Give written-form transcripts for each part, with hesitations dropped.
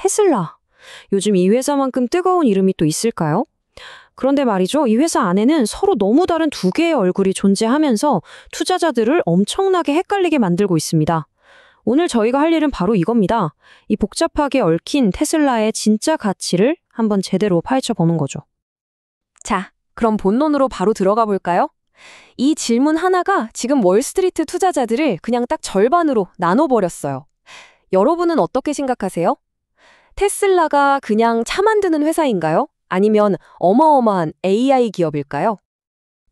테슬라. 요즘 이 회사만큼 뜨거운 이름이 또 있을까요? 그런데 말이죠. 이 회사 안에는 서로 너무 다른 두 개의 얼굴이 존재하면서 투자자들을 엄청나게 헷갈리게 만들고 있습니다. 오늘 저희가 할 일은 바로 이겁니다. 이 복잡하게 얽힌 테슬라의 진짜 가치를 한번 제대로 파헤쳐 보는 거죠. 자, 그럼 본론으로 바로 들어가 볼까요? 이 질문 하나가 지금 월스트리트 투자자들을 그냥 딱 절반으로 나눠버렸어요. 여러분은 어떻게 생각하세요? 테슬라가 그냥 차 만드는 회사인가요? 아니면 어마어마한 AI 기업일까요?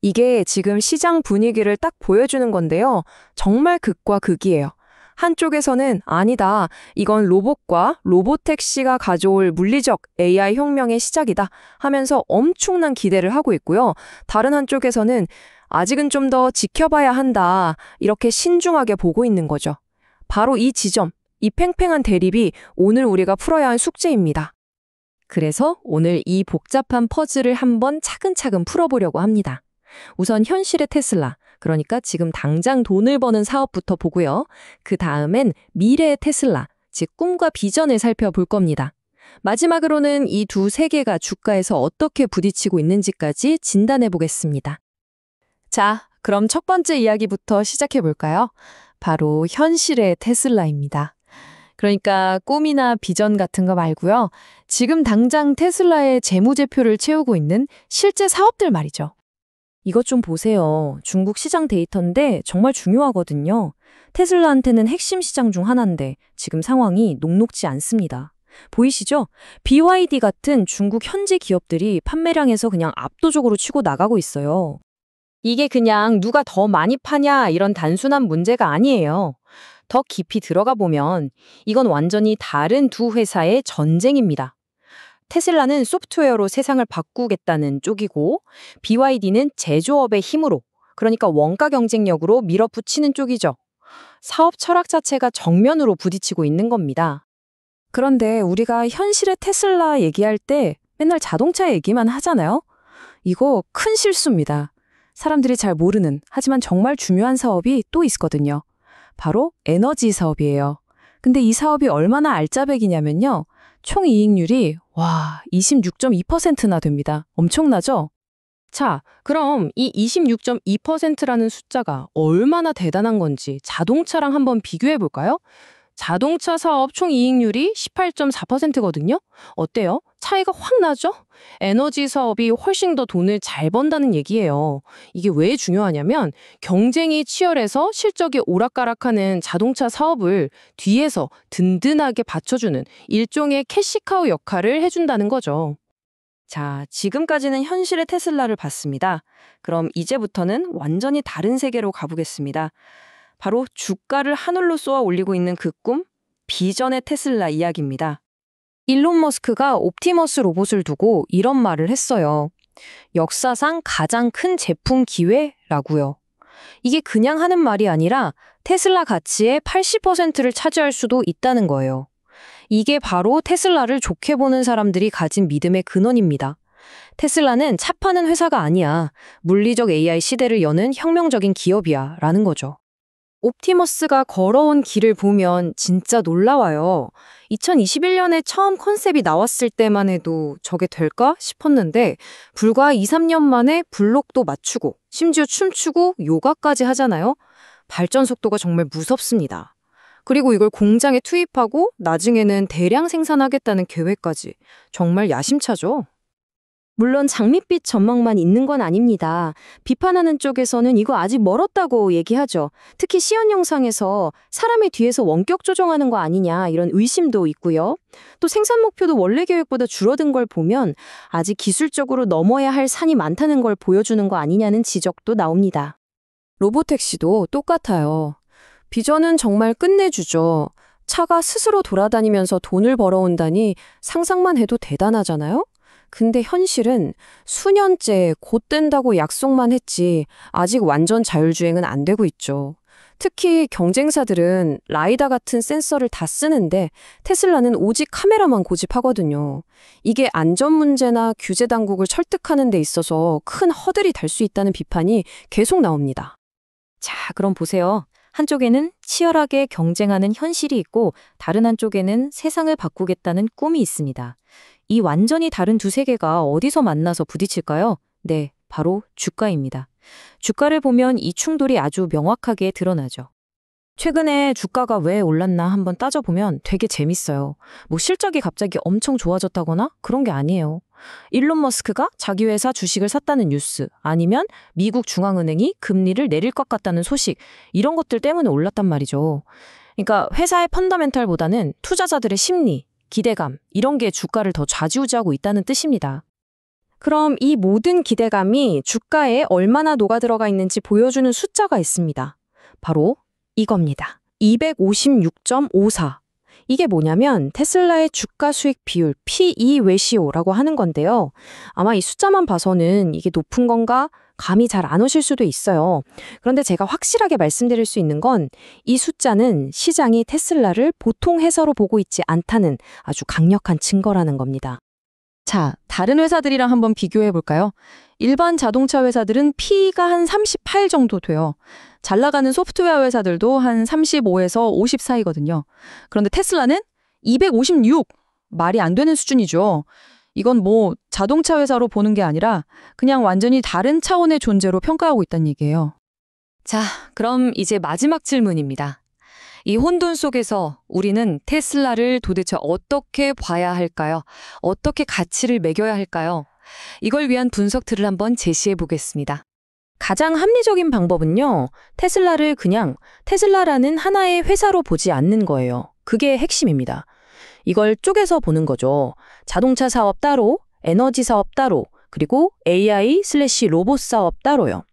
이게 지금 시장 분위기를 딱 보여주는 건데요. 정말 극과 극이에요. 한쪽에서는 아니다. 이건 로봇과 로보택시가 가져올 물리적 AI 혁명의 시작이다 하면서 엄청난 기대를 하고 있고요. 다른 한쪽에서는 아직은 좀 더 지켜봐야 한다. 이렇게 신중하게 보고 있는 거죠. 바로 이 지점, 이 팽팽한 대립이 오늘 우리가 풀어야 할 숙제입니다. 그래서 오늘 이 복잡한 퍼즐을 한번 차근차근 풀어보려고 합니다. 우선 현실의 테슬라, 그러니까 지금 당장 돈을 버는 사업부터 보고요. 그 다음엔 미래의 테슬라, 즉 꿈과 비전을 살펴볼 겁니다. 마지막으로는 이 두 세계가 주가에서 어떻게 부딪히고 있는지까지 진단해 보겠습니다. 자, 그럼 첫 번째 이야기부터 시작해 볼까요? 바로 현실의 테슬라입니다. 그러니까 꿈이나 비전 같은 거 말고요. 지금 당장 테슬라의 재무제표를 채우고 있는 실제 사업들 말이죠. 이것 좀 보세요. 중국 시장 데이터인데 정말 중요하거든요. 테슬라한테는 핵심 시장 중 하나인데 지금 상황이 녹록지 않습니다. 보이시죠? BYD 같은 중국 현지 기업들이 판매량에서 그냥 압도적으로 치고 나가고 있어요. 이게 그냥 누가 더 많이 파냐 이런 단순한 문제가 아니에요. 더 깊이 들어가 보면 이건 완전히 다른 두 회사의 전쟁입니다. 테슬라는 소프트웨어로 세상을 바꾸겠다는 쪽이고 BYD는 제조업의 힘으로, 그러니까 원가 경쟁력으로 밀어붙이는 쪽이죠. 사업 철학 자체가 정면으로 부딪히고 있는 겁니다. 그런데 우리가 현실의 테슬라 얘기할 때 맨날 자동차 얘기만 하잖아요? 이거 큰 실수입니다. 사람들이 잘 모르는, 하지만 정말 중요한 사업이 또 있거든요. 바로 에너지 사업이에요. 근데 이 사업이 얼마나 알짜배기냐면요. 총 이익률이 26.2%나 됩니다. 엄청나죠? 자, 그럼 이 26.2%라는 숫자가 얼마나 대단한 건지 자동차랑 한번 비교해 볼까요? 자동차 사업 총 이익률이 18.4%거든요. 어때요? 차이가 확 나죠? 에너지 사업이 훨씬 더 돈을 잘 번다는 얘기예요. 이게 왜 중요하냐면 경쟁이 치열해서 실적이 오락가락하는 자동차 사업을 뒤에서 든든하게 받쳐주는 일종의 캐시카우 역할을 해준다는 거죠. 자, 지금까지는 현실의 테슬라를 봤습니다. 그럼 이제부터는 완전히 다른 세계로 가보겠습니다. 바로 주가를 하늘로 쏘아 올리고 있는 그 꿈, 비전의 테슬라 이야기입니다. 일론 머스크가 옵티머스 로봇을 두고 이런 말을 했어요. 역사상 가장 큰 제품 기회라고요. 이게 그냥 하는 말이 아니라 테슬라 가치의 80%를 차지할 수도 있다는 거예요. 이게 바로 테슬라를 좋게 보는 사람들이 가진 믿음의 근원입니다. 테슬라는 차 파는 회사가 아니야. 물리적 AI 시대를 여는 혁명적인 기업이야. 라는 거죠. 옵티머스가 걸어온 길을 보면 진짜 놀라워요. 2021년에 처음 컨셉이 나왔을 때만 해도 저게 될까 싶었는데 불과 2, 3년 만에 블록도 맞추고 심지어 춤추고 요가까지 하잖아요. 발전 속도가 정말 무섭습니다. 그리고 이걸 공장에 투입하고 나중에는 대량 생산하겠다는 계획까지. 정말 야심차죠? 물론 장밋빛 전망만 있는 건 아닙니다. 비판하는 쪽에서는 이거 아직 멀었다고 얘기하죠. 특히 시연 영상에서 사람의 뒤에서 원격 조정하는 거 아니냐 이런 의심도 있고요. 또 생산 목표도 원래 계획보다 줄어든 걸 보면 아직 기술적으로 넘어야 할 산이 많다는 걸 보여주는 거 아니냐는 지적도 나옵니다. 로보택시도 똑같아요. 비전은 정말 끝내주죠. 차가 스스로 돌아다니면서 돈을 벌어온다니 상상만 해도 대단하잖아요? 근데 현실은 수년째 곧 된다고 약속만 했지 아직 완전 자율주행은 안 되고 있죠. 특히 경쟁사들은 라이다 같은 센서를 다 쓰는데 테슬라는 오직 카메라만 고집하거든요. 이게 안전 문제나 규제 당국을 설득하는 데 있어서 큰 허들이 될 수 있다는 비판이 계속 나옵니다. 자, 그럼 보세요. 한쪽에는 치열하게 경쟁하는 현실이 있고 다른 한쪽에는 세상을 바꾸겠다는 꿈이 있습니다. 이 완전히 다른 두 세계가 어디서 만나서 부딪힐까요? 네, 바로 주가입니다. 주가를 보면 이 충돌이 아주 명확하게 드러나죠. 최근에 주가가 왜 올랐나 한번 따져보면 되게 재밌어요. 뭐 실적이 갑자기 엄청 좋아졌다거나 그런 게 아니에요. 일론 머스크가 자기 회사 주식을 샀다는 뉴스, 아니면 미국 중앙은행이 금리를 내릴 것 같다는 소식, 이런 것들 때문에 올랐단 말이죠. 그러니까 회사의 펀더멘탈보다는 투자자들의 심리, 기대감, 이런 게 주가를 더 좌지우지하고 있다는 뜻입니다. 그럼 이 모든 기대감이 주가에 얼마나 녹아들어가 있는지 보여주는 숫자가 있습니다. 바로 이겁니다. 256.54. 이게 뭐냐면 테슬라의 주가 수익 비율 P/E 레시오라고 하는 건데요. 아마 이 숫자만 봐서는 이게 높은 건가 감이 잘 안 오실 수도 있어요. 그런데 제가 확실하게 말씀드릴 수 있는 건 이 숫자는 시장이 테슬라를 보통 회사로 보고 있지 않다는 아주 강력한 증거라는 겁니다. 자, 다른 회사들이랑 한번 비교해 볼까요? 일반 자동차 회사들은 P가 한 38 정도 돼요. 잘 나가는 소프트웨어 회사들도 한 35에서 50 사이거든요. 그런데 테슬라는 256! 말이 안 되는 수준이죠. 이건 뭐 자동차 회사로 보는 게 아니라 그냥 완전히 다른 차원의 존재로 평가하고 있다는 얘기예요. 자, 그럼 이제 마지막 질문입니다. 이 혼돈 속에서 우리는 테슬라를 도대체 어떻게 봐야 할까요? 어떻게 가치를 매겨야 할까요? 이걸 위한 분석 틀을 한번 제시해 보겠습니다. 가장 합리적인 방법은요, 테슬라를 그냥 테슬라라는 하나의 회사로 보지 않는 거예요. 그게 핵심입니다. 이걸 쪼개서 보는 거죠. 자동차 사업 따로, 에너지 사업 따로, 그리고 AI/로봇 사업 따로요.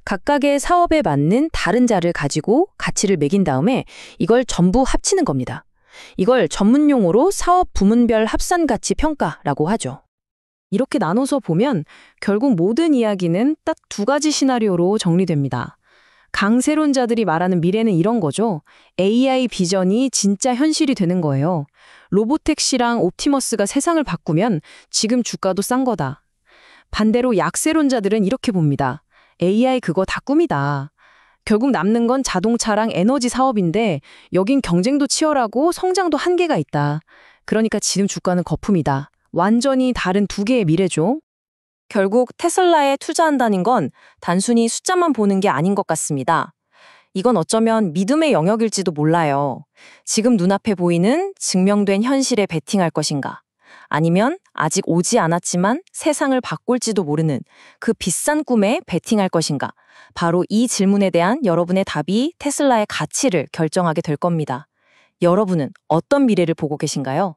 각각의 사업에 맞는 다른 자를 가지고 가치를 매긴 다음에 이걸 전부 합치는 겁니다. 이걸 전문 용어로 사업 부문별 합산 가치 평가라고 하죠. 이렇게 나눠서 보면 결국 모든 이야기는 딱 두 가지 시나리오로 정리됩니다. 강세론자들이 말하는 미래는 이런 거죠. AI 비전이 진짜 현실이 되는 거예요. 로보택시랑 옵티머스가 세상을 바꾸면 지금 주가도 싼 거다. 반대로 약세론자들은 이렇게 봅니다. AI 그거 다 꿈이다. 결국 남는 건 자동차랑 에너지 사업인데 여긴 경쟁도 치열하고 성장도 한계가 있다. 그러니까 지금 주가는 거품이다. 완전히 다른 두 개의 미래죠. 결국 테슬라에 투자한다는 건 단순히 숫자만 보는 게 아닌 것 같습니다. 이건 어쩌면 믿음의 영역일지도 몰라요. 지금 눈앞에 보이는 증명된 현실에 베팅할 것인가? 아니면 아직 오지 않았지만 세상을 바꿀지도 모르는 그 비싼 꿈에 베팅할 것인가? 바로 이 질문에 대한 여러분의 답이 테슬라의 가치를 결정하게 될 겁니다. 여러분은 어떤 미래를 보고 계신가요?